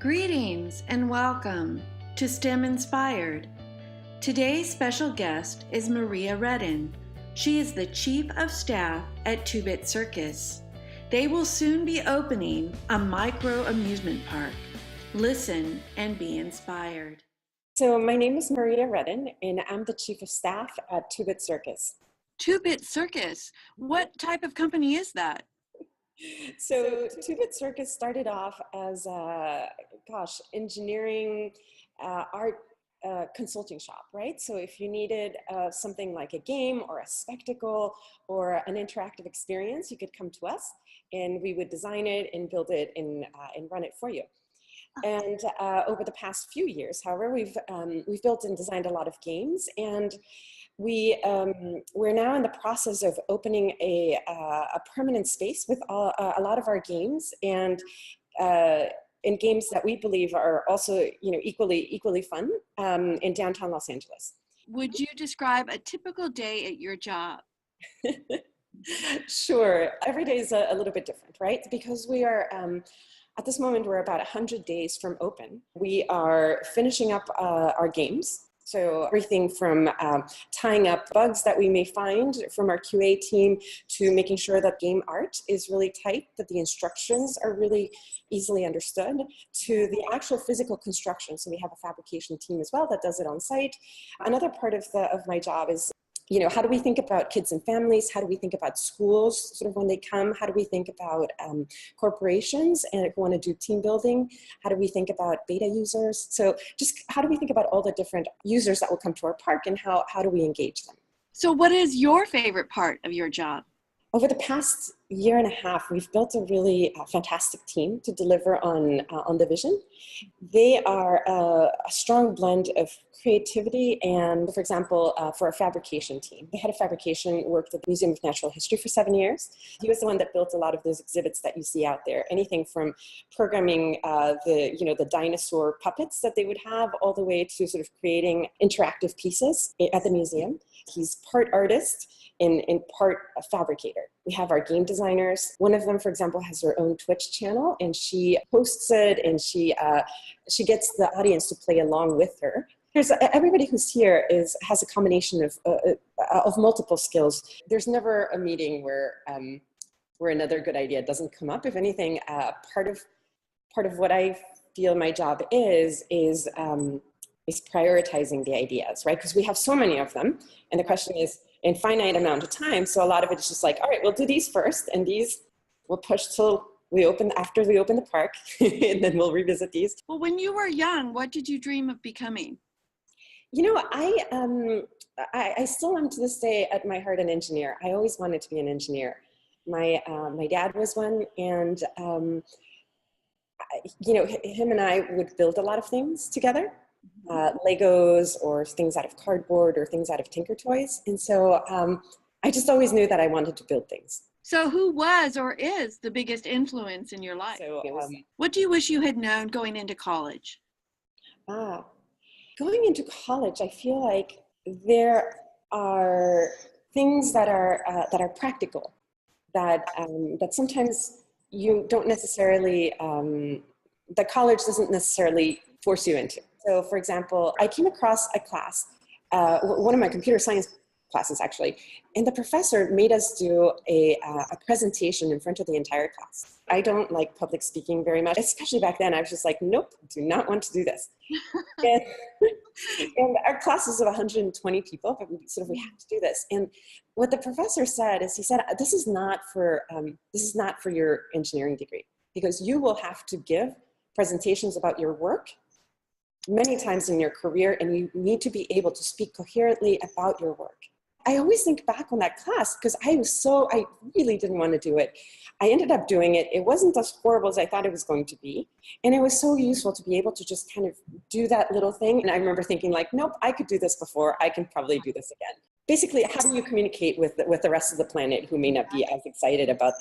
Greetings and welcome to STEM Inspired. Today's special guest is Maria Redin. She is the Chief of Staff at 2-Bit Circus. They will soon be opening a micro amusement park. Listen and be inspired. So my name is Maria Redin, and I'm the Chief of Staff at 2-Bit Circus. 2-Bit Circus? What type of company is that? So 2-Bit Circus started off as engineering, art consulting shop, right? So if you needed something like a game or a spectacle or an interactive experience, you could come to us and we would design it and build it and run it for you. And over the past few years, however, we've built and designed a lot of games, and we're now in the process of opening a permanent space with a lot of our games, and in games that we believe are also equally fun in downtown Los Angeles. Would you describe a typical day at your job? Sure. Every day is a little bit different, right? Because we are, at this moment, we're about 100 days from open. We are finishing up our games. So everything from tying up bugs that we may find from our QA team to making sure that game art is really tight, that the instructions are really easily understood, to the actual physical construction. So we have a fabrication team as well that does it on site. Another part of my job is, how do we think about kids and families? How do we think about schools sort of when they come? How do we think about corporations and who want to do team building? How do we think about beta users? So just how do we think about all the different users that will come to our park, and how do we engage them? So what is your favorite part of your job? Over the past year and a half, we've built a really fantastic team to deliver on the vision. They are a strong blend of creativity and, for example, for a fabrication team. The head of fabrication worked at the Museum of Natural History for 7 years. He was the one that built a lot of those exhibits that you see out there. Anything from programming the dinosaur puppets that they would have, all the way to sort of creating interactive pieces at the museum. He's part artist in part a fabricator. We have our game designers. One of them, for example, has her own Twitch channel, and she hosts it, and she gets the audience to play along with her. Everybody who's here has a combination of multiple skills. There's never a meeting where another good idea doesn't come up. If anything, part of what I feel my job is prioritizing the ideas, right? Because we have so many of them, and the question is, in finite amount of time. So a lot of it is just like, all right, we'll do these first, and these we'll push till after we open the park, and then we'll revisit these. Well, when you were young, what did you dream of becoming? I still am to this day at my heart an engineer. I always wanted to be an engineer. My dad was one, and him and I would build a lot of things together. Legos or things out of cardboard or things out of Tinker Toys. And so I just always knew that I wanted to build things. So who was or is the biggest influence in your life? What do you wish you had known going into college? Going into college, I feel like there are things that are practical, that sometimes you don't necessarily, that college doesn't necessarily force you into. So, for example, I came across a class, one of my computer science classes actually, and the professor made us do a presentation in front of the entire class. I don't like public speaking very much, especially back then. I was just like, nope, do not want to do this. and our class is of 120 people, but we have to do this. And what the professor said is, he said, this is not for your engineering degree, because you will have to give presentations about your work many times in your career, and you need to be able to speak coherently about your work. I always think back on that class because I really didn't want to do it. I ended up doing it. It wasn't as horrible as I thought it was going to be. And it was so useful to be able to just kind of do that little thing. And I remember thinking like, nope, I could do this before. I can probably do this again. Basically, how do you communicate with the rest of the planet who may not be as excited about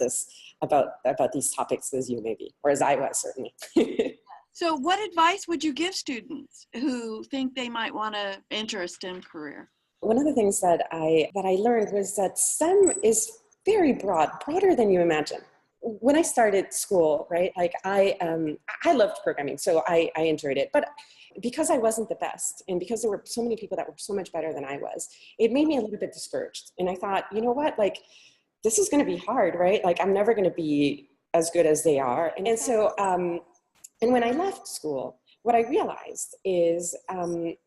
these topics as you may be, or as I was, certainly. So what advice would you give students who think they might want to enter a STEM career? One of the things that I learned was that STEM is very broad, broader than you imagine. when I started school, right, like I loved programming, so I enjoyed it. But because I wasn't the best, and because there were so many people that were so much better than I was, it made me a little bit discouraged. And I thought, you know what, like, this is going to be hard, right? Like, I'm never going to be as good as they are. And so, and when I left school, what I realized is,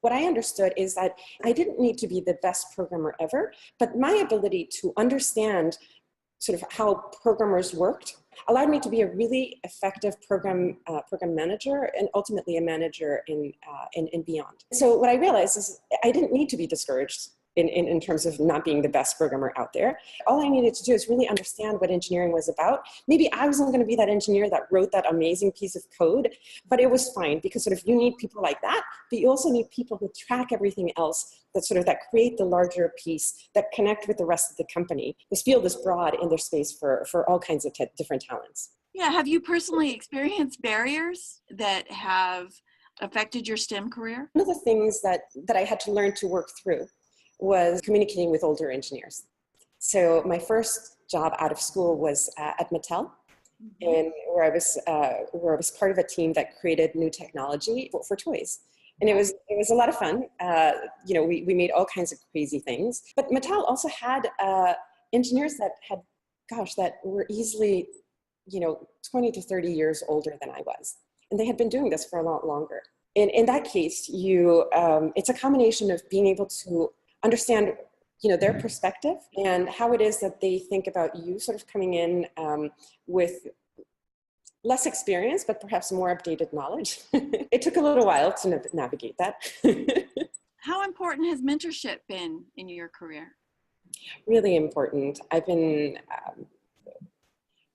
what I understood is that I didn't need to be the best programmer ever, but my ability to understand sort of how programmers worked allowed me to be a really effective program manager, and ultimately a manager in beyond. So what I realized is I didn't need to be discouraged in terms of not being the best programmer out there. All I needed to do is really understand what engineering was about. Maybe I wasn't going to be that engineer that wrote that amazing piece of code, but it was fine, because sort of you need people like that, but you also need people who track everything else, that create the larger piece, that connect with the rest of the company. This field is broad in their space for all kinds of different talents. Yeah, have you personally experienced barriers that have affected your STEM career? One of the things that I had to learn to work through was communicating with older engineers. So my first job out of school was at Mattel, and where I was part of a team that created new technology for toys. And it was a lot of fun. We made all kinds of crazy things. But Mattel also had engineers that were easily, 20 to 30 years older than I was. And they had been doing this for a lot longer. In that case, it's a combination of being able to understand, their perspective and how it is that they think about you, sort of coming in with less experience, but perhaps more updated knowledge. It took a little while to navigate that. How important has mentorship been in your career? Really important. I've been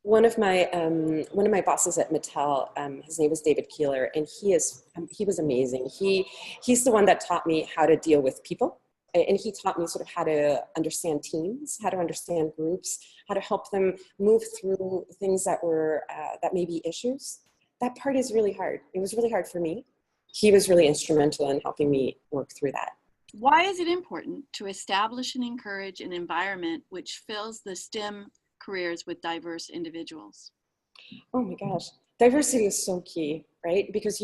one of my bosses at Mattel. His name was David Keeler, and he was amazing. He's the one that taught me how to deal with people. And he taught me sort of how to understand teams, how to understand groups, how to help them move through things that may be issues. That part is really hard. It was really hard for me. He was really instrumental in helping me work through that. Why is it important to establish and encourage an environment which fills the STEM careers with diverse individuals? Oh my gosh. Diversity is so key, right? Because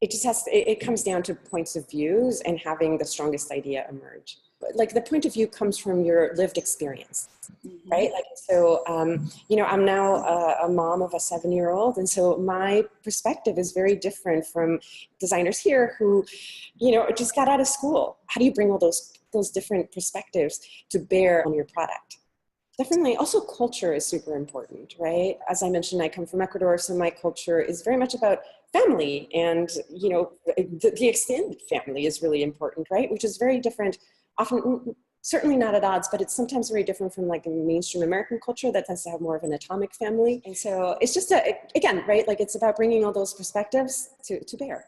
it comes down to points of views and having the strongest idea emerge. Like, the point of view comes from your lived experience, right? Like, so, I'm now a mom of a 7-year-old. And so my perspective is very different from designers here who, just got out of school. How do you bring all those different perspectives to bear on your product? Definitely. Also, culture is super important, right? As I mentioned, I come from Ecuador, so my culture is very much about family, and the extended family is really important, right? Which is very different, often certainly not at odds, but it's sometimes very different from like a mainstream American culture that tends to have more of an atomic family. And so it's just again, right? Like, it's about bringing all those perspectives to bear.